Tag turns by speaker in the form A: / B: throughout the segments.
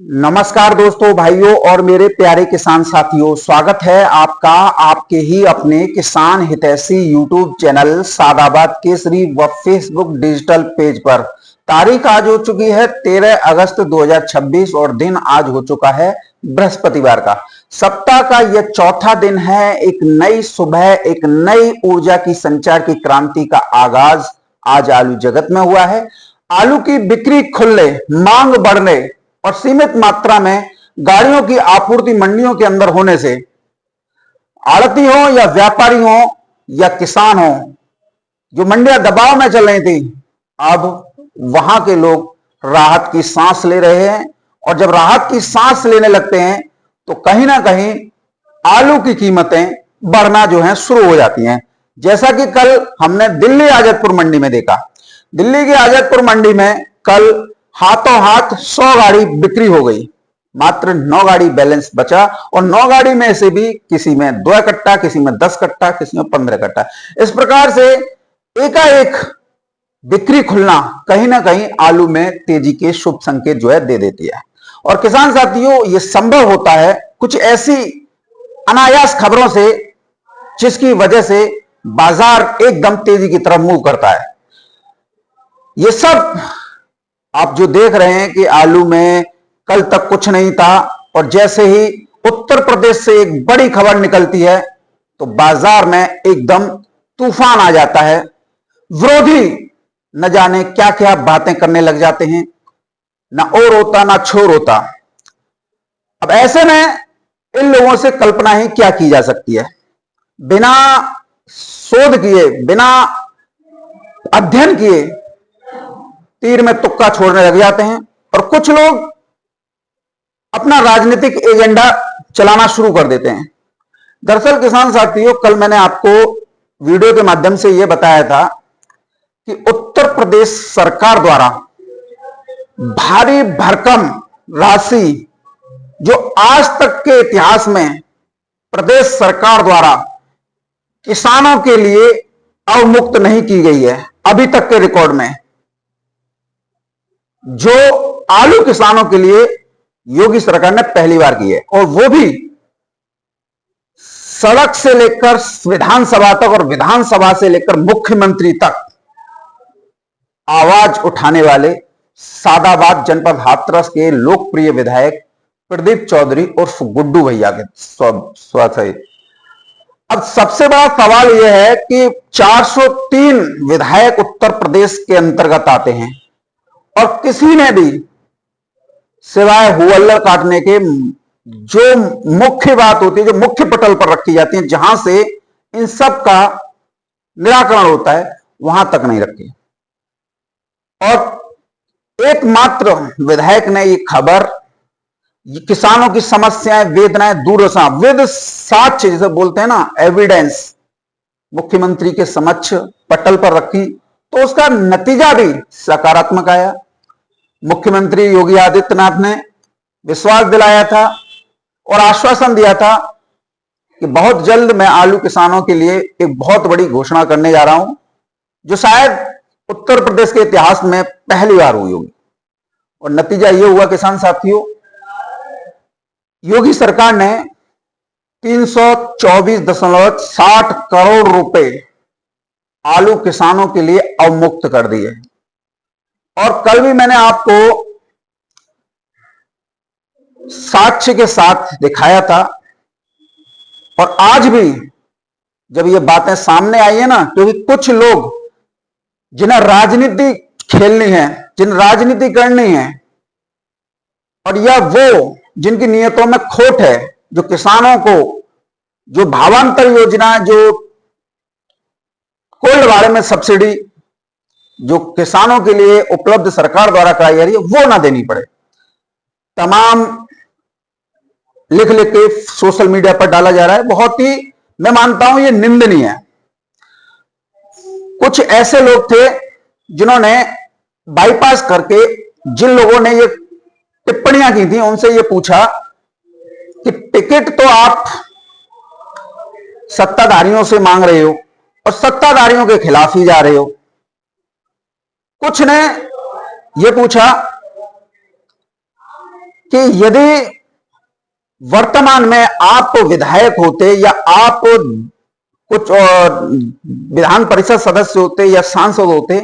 A: नमस्कार दोस्तों, भाइयों और मेरे प्यारे किसान साथियों, स्वागत है आपका आपके ही अपने किसान हितैषी यूट्यूब चैनल सादाबाद केसरी व फेसबुक डिजिटल पेज पर। तारीख आज हो चुकी है 13 अगस्त 2026 और दिन आज हो चुका है बृहस्पतिवार का। सप्ताह का यह चौथा दिन है। एक नई सुबह, एक नई ऊर्जा की संचार की क्रांति का आगाज आज आलू जगत में हुआ है। आलू की बिक्री खुलने, मांग बढ़ने और सीमित मात्रा में गाड़ियों की आपूर्ति मंडियों के अंदर होने से आड़ती हो या व्यापारी हो या किसान हो, जो मंडियां दबाव में चल रही थी, अब वहां के लोग राहत की सांस ले रहे हैं। और जब राहत की सांस लेने लगते हैं तो कहीं ना कहीं आलू की कीमतें बढ़ना जो है शुरू हो जाती हैं। जैसा कि कल हमने दिल्ली आजतपुर मंडी में देखा। दिल्ली की आजतपुर मंडी में कल हाथों हाथ 100 गाड़ी बिक्री हो गई, मात्र 9 गाड़ी बैलेंस बचा। और 9 गाड़ी में से भी किसी में 2 कट्टा, किसी में 10 कट्टा, किसी में 15 कट्टा। इस प्रकार से एकाएक बिक्री खुलना कहीं ना कहीं आलू में तेजी के शुभ संकेत जो है दे देती है। और किसान साथियों, यह संभव होता है कुछ ऐसी अनायास खबरों से जिसकी वजह से बाजार एकदम तेजी की तरफ मूव करता है। यह सब आप जो देख रहे हैं कि आलू में कल तक कुछ नहीं था और जैसे ही उत्तर प्रदेश से एक बड़ी खबर निकलती है तो बाजार में एकदम तूफान आ जाता है। विरोधी न जाने क्या क्या बातें करने लग जाते हैं, ना और होता ना छोर होता। अब ऐसे में इन लोगों से कल्पना ही क्या की जा सकती है। बिना शोध किए, बिना अध्ययन किए तीर में तुक्का छोड़ने लग जाते हैं और कुछ लोग अपना राजनीतिक एजेंडा चलाना शुरू कर देते हैं। दरअसल किसान साथियों, कल मैंने आपको वीडियो के माध्यम से यह बताया था कि उत्तर प्रदेश सरकार द्वारा भारी भरकम राशि जो आज तक के इतिहास में प्रदेश सरकार द्वारा किसानों के लिए अवमुक्त नहीं की गई है अभी तक के रिकॉर्ड में, जो आलू किसानों के लिए योगी सरकार ने पहली बार की है। और वो भी सड़क से लेकर विधानसभा तक और विधानसभा से लेकर मुख्यमंत्री तक आवाज उठाने वाले सादाबाद जनपद हाथरस के लोकप्रिय विधायक प्रदीप चौधरी उर्फ गुड्डू भैया के स्वास्थ्य। अब सबसे बड़ा सवाल यह है कि 403 विधायक उत्तर प्रदेश के अंतर्गत आते हैं और किसी ने भी सिवाय हुअल्लड़ काटने के जो मुख्य बात होती है, जो मुख्य पटल पर रखी जाती है, जहां से इन सब का निराकरण होता है, वहां तक नहीं रखी। और एकमात्र विधायक ने ये खबर, किसानों की समस्याएं, वेदनाएं दूर विद साक्ष्य जिसे बोलते हैं ना, एविडेंस, मुख्यमंत्री के समक्ष पटल पर रखी तो उसका नतीजा भी सकारात्मक आया। मुख्यमंत्री योगी आदित्यनाथ ने विश्वास दिलाया था और आश्वासन दिया था कि बहुत जल्द मैं आलू किसानों के लिए एक बहुत बड़ी घोषणा करने जा रहा हूं, जो शायद उत्तर प्रदेश के इतिहास में पहली बार हुई होगी। और नतीजा यह हुआ किसान साथियों, योगी सरकार ने 324.60 करोड़ रुपए आलू किसानों के लिए अवमुक्त कर दिए। और कल भी मैंने आपको साक्ष्य के साथ दिखाया था और आज भी जब ये बातें सामने आई है ना, क्योंकि कुछ लोग जिन्हें राजनीति खेलनी है, जिन्हें राजनीति करनी है, और यह वो जिनकी नियतों में खोट है, जो किसानों को जो भावांतर योजना, जो कोल्ड वाले में सब्सिडी जो किसानों के लिए उपलब्ध सरकार द्वारा कराई जा रही है, वो ना देनी पड़े, तमाम लिख लिख के सोशल मीडिया पर डाला जा रहा है। बहुत ही, मैं मानता हूं ये निंदनीय है। कुछ ऐसे लोग थे जिन्होंने बाईपास करके, जिन लोगों ने ये टिप्पणियां की थी, उनसे ये पूछा कि टिकट तो आप सत्ताधारियों से मांग रहे हो और सत्ताधारियों के खिलाफ ही जा रहे हो। कुछ ने यह पूछा कि यदि वर्तमान में आप विधायक होते या आप कुछ विधान परिषद सदस्य होते या सांसद होते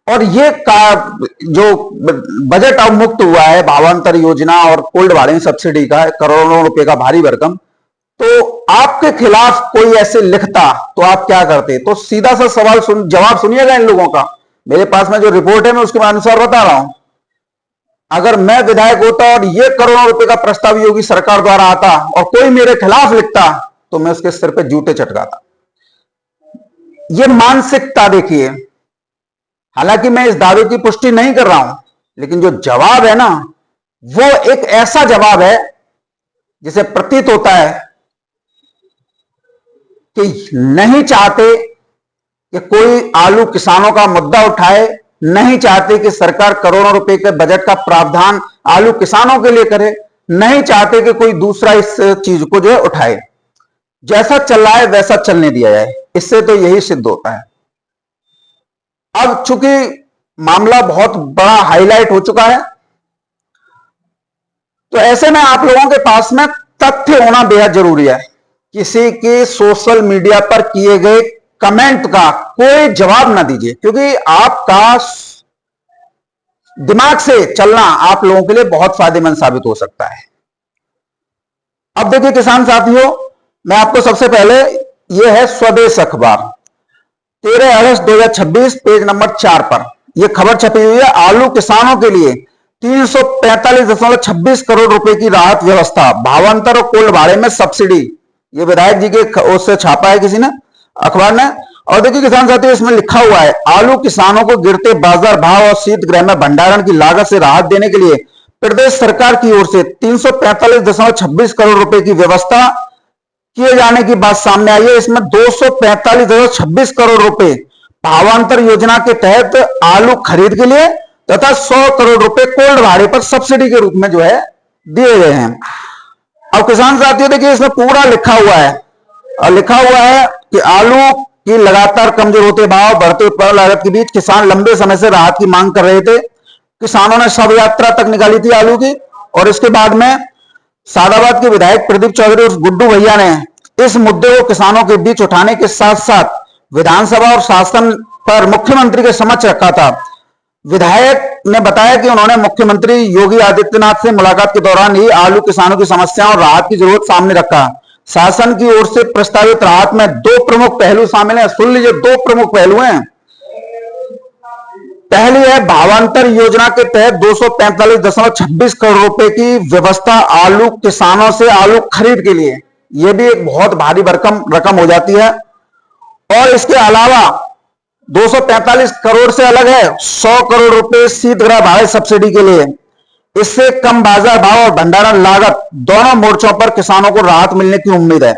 A: और ये जो बजट अवमुक्त हुआ है भावांतर योजना और कोल्ड वार्डिंग सब्सिडी का करोड़ों रुपए का भारी भरकम, तो आपके खिलाफ कोई ऐसे लिखता तो आप क्या करते? तो सीधा सा सवाल जवाब सुनिएगा इन लोगों का। मेरे पास में जो रिपोर्ट है मैं उसके अनुसार बता रहा हूं। अगर मैं विधायक होता और ये करोड़ों रुपए का प्रस्ताव योगी सरकार द्वारा आता और कोई मेरे खिलाफ लिखता तो मैं उसके सिर पे जूते चटकाता। ये मानसिकता देखिए। हालांकि मैं इस दावे की पुष्टि नहीं कर रहा हूं, लेकिन जो जवाब है ना, वो एक ऐसा जवाब है जिसे प्रतीत होता है कि नहीं चाहते कि कोई आलू किसानों का मुद्दा उठाए, नहीं चाहते कि सरकार करोड़ों रुपए के बजट का प्रावधान आलू किसानों के लिए करे, नहीं चाहते कि कोई दूसरा इस चीज को जो है उठाए। जैसा चल रहा है वैसा चलने दिया जाए, इससे तो यही सिद्ध होता है। अब चूंकि मामला बहुत बड़ा हाईलाइट हो चुका है, तो ऐसे में आप लोगों के पास में तथ्य होना बेहद जरूरी है। किसी के सोशल मीडिया पर किए गए कमेंट का कोई जवाब ना दीजिए, क्योंकि आपका दिमाग से चलना आप लोगों के लिए बहुत फायदेमंद साबित हो सकता है। अब देखिए किसान साथियों, मैं आपको सबसे पहले यह है स्वदेश अखबार 13 अगस्त 2026 पेज नंबर 4 पर यह खबर छपी हुई है। आलू किसानों के लिए 345.26 करोड़ रुपए की राहत व्यवस्था, भावांतर और कोल्ड भाड़े में सब्सिडी। ये विधायक जी के उससे छापा है किसी ने, अखबार ने। और देखिए किसान साथियों, इसमें लिखा हुआ है, आलू किसानों को गिरते बाजार भाव और शीतगृह में भंडारण की लागत से राहत देने के लिए प्रदेश सरकार की ओर से 345.26 करोड़ रुपए की व्यवस्था किए जाने की बात सामने आई है। इसमें 245.26 करोड़ रुपए भावांतर योजना के तहत आलू खरीद के लिए तथा 100 करोड़ रुपए कोल्ड भाड़े पर सब्सिडी के रूप में जो है दिए गए हैं। अब किसान साथियों देखिए, इसमें पूरा लिखा हुआ है, और लिखा हुआ है कि आलू की लगातार कमजोर होते भाव, बढ़ते उत्पादन लागत के बीच किसान लंबे समय से राहत की मांग कर रहे थे। किसानों ने शव यात्रा तक निकाली थी आलू की, और इसके बाद में सादाबाद के विधायक प्रदीप चौधरी और गुड्डू भैया ने इस मुद्दे को किसानों के बीच उठाने के साथ साथ विधानसभा और शासन पर मुख्यमंत्री के समक्ष रखा था। विधायक ने बताया कि उन्होंने मुख्यमंत्री योगी आदित्यनाथ से मुलाकात के दौरान ही आलू किसानों की समस्याओं और राहत की जरूरत सामने रखा। शासन की ओर से प्रस्तावित राहत में 2 प्रमुख पहलू शामिल हैं। सुन लीजिए, 2 प्रमुख पहलू हैं। पहली है भावांतर योजना के तहत 245.26 करोड़ रुपए की व्यवस्था आलू किसानों से आलू खरीद के लिए। यह भी एक बहुत भारी भरकम रकम हो जाती है। और इसके अलावा 245 करोड़ से अलग है 100 करोड़ रुपए शीतगृह भाड़े सब्सिडी के लिए। इससे कम बाजार भाव और भंडारण लागत दोनों मोर्चों पर किसानों को राहत मिलने की उम्मीद है।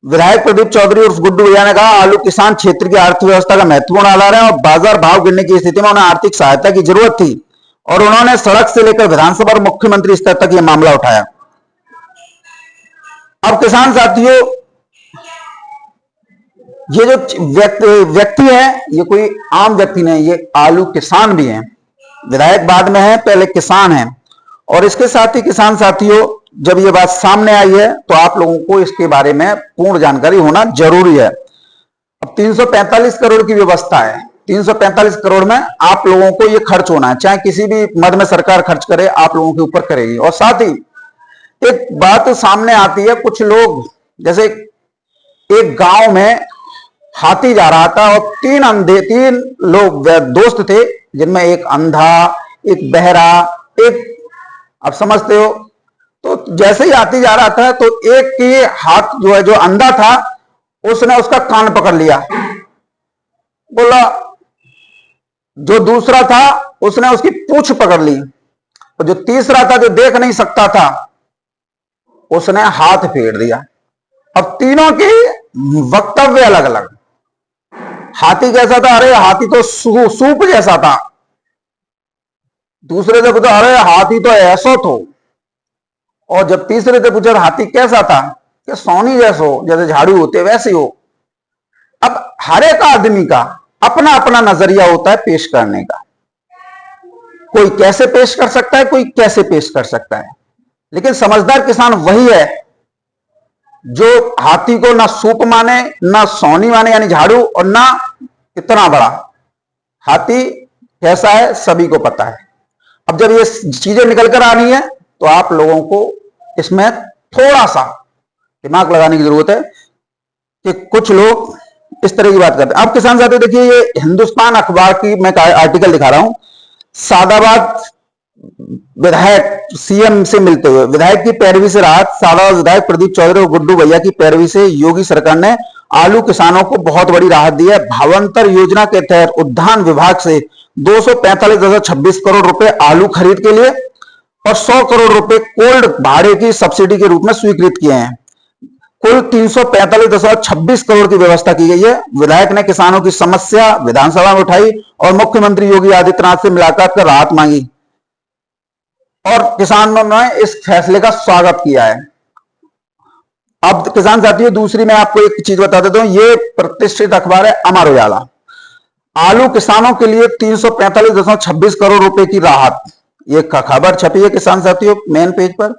A: विधायक प्रदीप चौधरी और गुड्डू भैया ने कहा, आलू किसान क्षेत्र की अर्थव्यवस्था का महत्वपूर्ण आधार है और बाजार भाव गिरने की स्थिति में उन्हें आर्थिक सहायता की जरूरत थी, और उन्होंने सड़क से लेकर विधानसभा और मुख्यमंत्री स्तर तक यह मामला उठाया। अब किसान साथियों, ये जो व्यक्ति है, ये कोई आम व्यक्ति नहीं, ये आलू किसान भी हैं। विधायक बाद में है, पहले किसान हैं। और इसके साथ ही किसान साथियों, जब ये बात सामने आई है तो आप लोगों को इसके बारे में पूर्ण जानकारी होना जरूरी है। अब 345 करोड़ की व्यवस्था है। 345 करोड़ में आप लोगों को ये खर्च होना है, चाहे किसी भी मद में सरकार खर्च करे, आप लोगों के ऊपर करेगी। और साथ ही एक बात सामने आती है, कुछ लोग, जैसे एक गांव में हाथी जा रहा था और 3 लोग दोस्त थे, जिनमें एक अंधा, एक बहरा, एक, आप समझते हो। तो जैसे ही हाथी जा रहा था तो एक के हाथ जो है, जो अंधा था, उसने उसका कान पकड़ लिया, बोला। जो दूसरा था उसने उसकी पूंछ पकड़ ली, और जो तीसरा था, जो देख नहीं सकता था, उसने हाथ फेर दिया। अब तीनों के वक्तव्य अलग अलग। हाथी कैसा था? अरे हाथी तो सूप जैसा था। दूसरे से पूछा, अरे हाथी तो ऐसा तो। और जब तीसरे से पूछा हाथी कैसा था, कि सोनी जैसो, जैसे झाड़ू होते वैसे हो। अब हर एक आदमी का अपना अपना नजरिया होता है पेश करने का। कोई कैसे पेश कर सकता है, कोई कैसे पेश कर सकता है। लेकिन समझदार किसान वही है जो हाथी को ना सूप माने, ना सोनी माने यानी झाड़ू, और ना इतना बड़ा। हाथी कैसा है सभी को पता है। अब जब ये चीजें निकल कर आनी है तो आप लोगों को इसमें थोड़ा सा दिमाग लगाने की जरूरत है कि कुछ लोग इस तरह की बात करते हैं। अब किसान साथी देखिए, ये हिंदुस्तान अखबार की मैं आर्टिकल दिखा रहा हूं। सादाबाद विधायक सीएम से मिलते हुए, विधायक की पैरवी से राहत। सादाबाद विधायक प्रदीप चौधरी और गुड्डू भैया की पैरवी से योगी सरकार ने आलू किसानों को बहुत बड़ी राहत दी है। भावांतर योजना के तहत उद्यान विभाग से 245.26 करोड़ रुपए आलू खरीद के लिए और 100 करोड़ रुपए कोल्ड भाड़े की सब्सिडी के रूप में स्वीकृत किए हैं। कुल 345.26 करोड़ की व्यवस्था की गई है। विधायक ने किसानों की समस्या विधानसभा में उठाई और मुख्यमंत्री योगी आदित्यनाथ से मुलाकात कर राहत मांगी और किसानों ने इस फैसले का स्वागत किया है। अब किसान साथियों, दूसरी मैं आपको एक चीज बता देता हूं। ये प्रतिष्ठित अखबार है अमर उजाला। आलू किसानों के लिए 345.26 करोड़ रुपए की राहत, ये खबर छपी है किसान साथियों मेन पेज पर।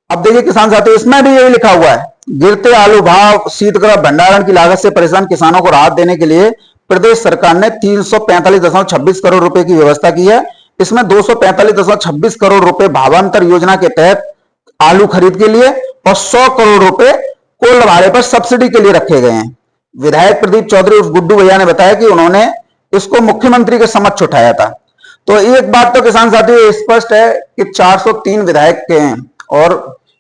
A: अब देखिए किसान साथियों, इसमें भी यही लिखा हुआ है, गिरते आलू भाव, शीतगृह भंडारण की लागत से परेशान किसानों को राहत देने के लिए प्रदेश सरकार ने 345.26 करोड़ रुपए की व्यवस्था की है। इसमें 245.26 करोड़ रुपए भावांतर योजना के तहत आलू खरीद के लिए और 100 करोड़ रुपए कोल्ड भाड़े पर सब्सिडी के लिए रखे गए हैं। विधायक प्रदीप चौधरी और गुड्डू भैया ने बताया कि उन्होंने इसको मुख्यमंत्री के समक्ष उठाया था। तो एक बात तो किसान साथियों स्पष्ट है कि 403 विधायक के हैं और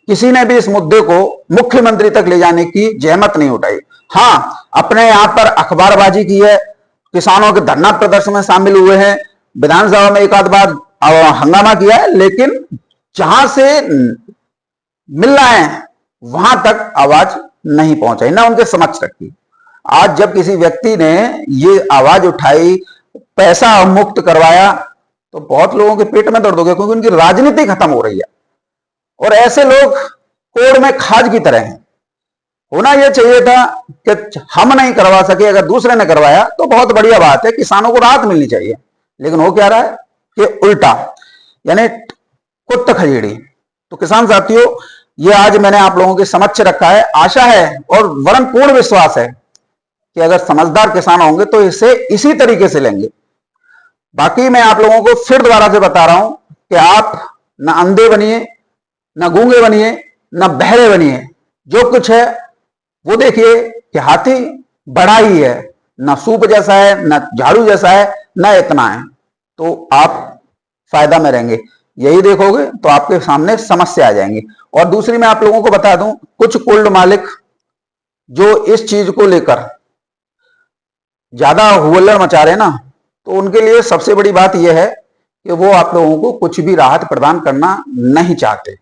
A: किसी ने भी इस मुद्दे को मुख्यमंत्री तक ले जाने की जहमत नहीं उठाई। हां, अपने यहां पर अखबारबाजी की है, किसानों के धरना प्रदर्शन में शामिल हुए हैं, विधानसभा में एक आध बार हंगामा किया है, लेकिन जहां से मिल रहा है वहां तक आवाज नहीं पहुंचाई, ना उनके समक्ष रखी। आज जब किसी व्यक्ति ने ये आवाज उठाई, पैसा मुक्त करवाया, तो बहुत लोगों के पेट में दर्द हो गया, क्योंकि उनकी राजनीति खत्म हो रही है और ऐसे लोग कोड़ में खाज की तरह हैं। होना यह चाहिए था कि हम नहीं करवा सके, अगर दूसरे ने करवाया तो बहुत बढ़िया बात है, किसानों को राहत मिलनी चाहिए। लेकिन हो क्या रहा है कि उल्टा, यानी कुत्ता खजेड़ी। तो किसान साथियों, ये आज मैंने आप लोगों के समक्ष रखा है। आशा है और वरन पूर्ण विश्वास है कि अगर समझदार किसान होंगे तो इसे इसी तरीके से लेंगे। बाकी मैं आप लोगों को फिर दोबारा से बता रहा हूं कि आप ना अंधे बनिए, ना गूंगे बनिए, ना बहरे बनिए। जो कुछ है वो देखिए कि हाथी बड़ा ही है, ना सूप जैसा है, ना झाड़ू जैसा है, ना इतना है, तो आप फायदा में रहेंगे। यही देखोगे तो आपके सामने समस्या आ जाएंगी। और दूसरी मैं आप लोगों को बता दूं, कुछ कोल्ड मालिक जो इस चीज को लेकर ज्यादा हुल्लड़ मचा रहे हैं ना, तो उनके लिए सबसे बड़ी बात यह है कि वो आप लोगों को कुछ भी राहत प्रदान करना नहीं चाहते।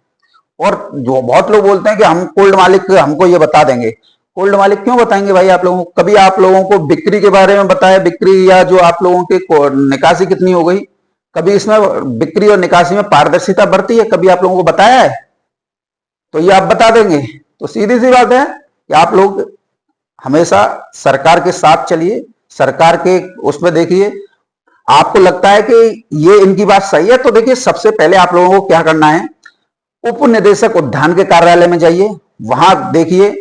A: और जो बहुत लोग बोलते हैं कि हम कोल्ड मालिक हमको ये बता देंगे। कोल्ड मालिक क्यों बताएंगे भाई आप लोगों को? कभी आप लोगों को बिक्री के बारे में बताया, बिक्री या जो आप लोगों की निकासी कितनी हो गई? कभी इसमें बिक्री और निकासी में पारदर्शिता बढ़ती है? कभी आप लोगों को बताया है? तो ये आप बता देंगे। तो सीधी सी बात है कि आप लोग हमेशा सरकार के साथ चलिए, सरकार के उसमें देखिए। आपको लगता है कि ये इनकी बात सही है, तो देखिए सबसे पहले आप लोगों को क्या करना है, उप निदेशक उद्यान के कार्यालय में जाइए, वहां देखिए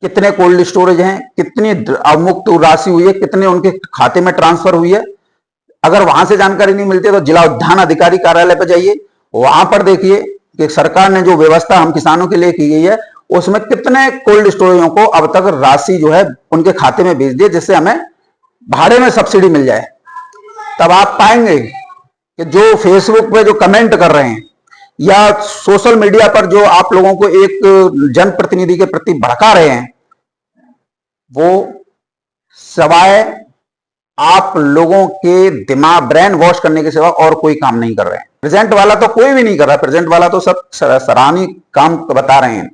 A: कितने कोल्ड स्टोरेज हैं, कितनी अवमुक्त राशि हुई है, कितने उनके खाते में ट्रांसफर हुई है। अगर वहां से जानकारी नहीं मिलती है तो जिला उद्यान अधिकारी कार्यालय पर जाइए, वहां पर देखिए कि सरकार ने जो व्यवस्था हम किसानों के लिए की गई है उसमें कितने कोल्ड स्टोरेजों को अब तक राशि जो है उनके खाते में भेज दी, जिससे हमें भाड़े में सब्सिडी मिल जाए। तब आप पाएंगे कि जो फेसबुक पे जो कमेंट कर रहे हैं या सोशल मीडिया पर जो आप लोगों को एक जनप्रतिनिधि के प्रति भड़का रहे हैं, वो सवाए आप लोगों के दिमाग ब्रेन वॉश करने के सिवा और कोई काम नहीं कर रहे हैं। प्रेजेंट वाला तो कोई भी नहीं कर रहा, प्रेजेंट वाला तो सब सराहनीय काम बता रहे हैं।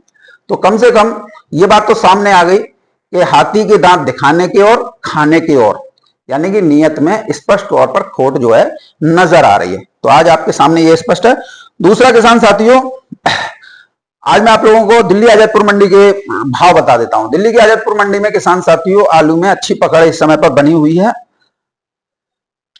A: तो कम से कम ये बात तो सामने आ गई कि हाथी के दांत दिखाने की और खाने की ओर, यानी कि नियत में स्पष्ट तौर पर खोट जो है नजर आ रही है। तो आज आपके सामने ये स्पष्ट है। दूसरा किसान साथियों, आज मैं आप लोगों को दिल्ली आजादपुर मंडी के भाव बता देता हूं। दिल्ली की आजादपुर मंडी में किसान साथियों आलू में अच्छी पकड़ इस समय पर बनी हुई है।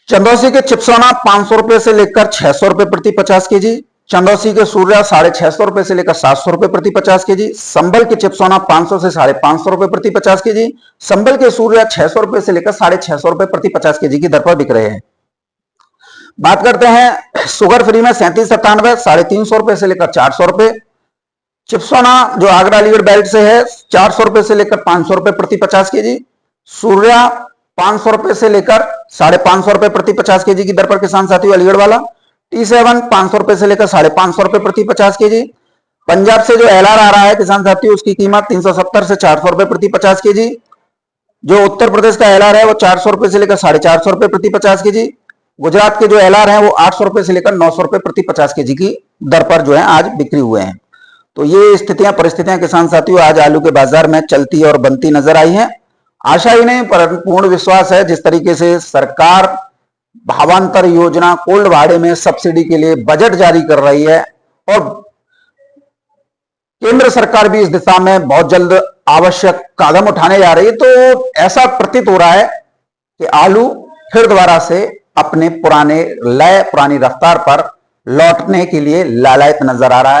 A: चंदौसी के चिपसोना 500 रुपए से लेकर 600 रुपए प्रति 50 केजी, चंदौसी के सूर्या 650 रुपए से लेकर 700 रुपए प्रति 50 केजी। संबल के चिपसोना 500 से 550 रुपए प्रति 50 केजी। संबल के सूर्या 600 रुपए से लेकर 650 रुपए प्रति 50 केजी की दर पर बिक रहे हैं। बात करते हैं शुगर फ्री में 3797 350 रुपए से लेकर 400 रुपए। चिपसोना जो आगरा अलीगढ़ बेल्ट से है 400 रुपए से लेकर 500 रुपए प्रति 50 केजी। सूर्या 500 रुपए से लेकर 550 रुपए प्रति 50 केजी की दर पर किसान साथियों अलीगढ़ वाला। T7 500 रुपए से लेकर 550 रुपए प्रति 50 केजी। पंजाब से जो LR आ रहा है किसान साथियों उसकी कीमत 370 से 400 रुपए प्रति 50 केजी। जो उत्तर प्रदेश का LR है वो 400 रुपए से लेकर 450 रुपए प्रति 50 केजी। गुजरात के जो LR है वो 800 रुपए से लेकर 900 रुपए प्रति 50 केजी की दर पर जो है आज बिक्री हुए हैं। तो ये स्थितियां परिस्थितियां किसान साथियों आज आलू के बाजार में चलती और बनती नजर आई हैं। आशा ही नहीं पर पूर्ण विश्वास है जिस तरीके से सरकार भावांतर योजना कोल्ड भाड़े में सब्सिडी के लिए बजट जारी कर रही है और केंद्र सरकार भी इस दिशा में बहुत जल्द आवश्यक कदम उठाने जा रही है, तो ऐसा प्रतीत हो रहा है कि आलू फिर दोबारा से अपने पुराने लय पुरानी रफ्तार पर लौटने के लिए लालायित नजर आ रहा है।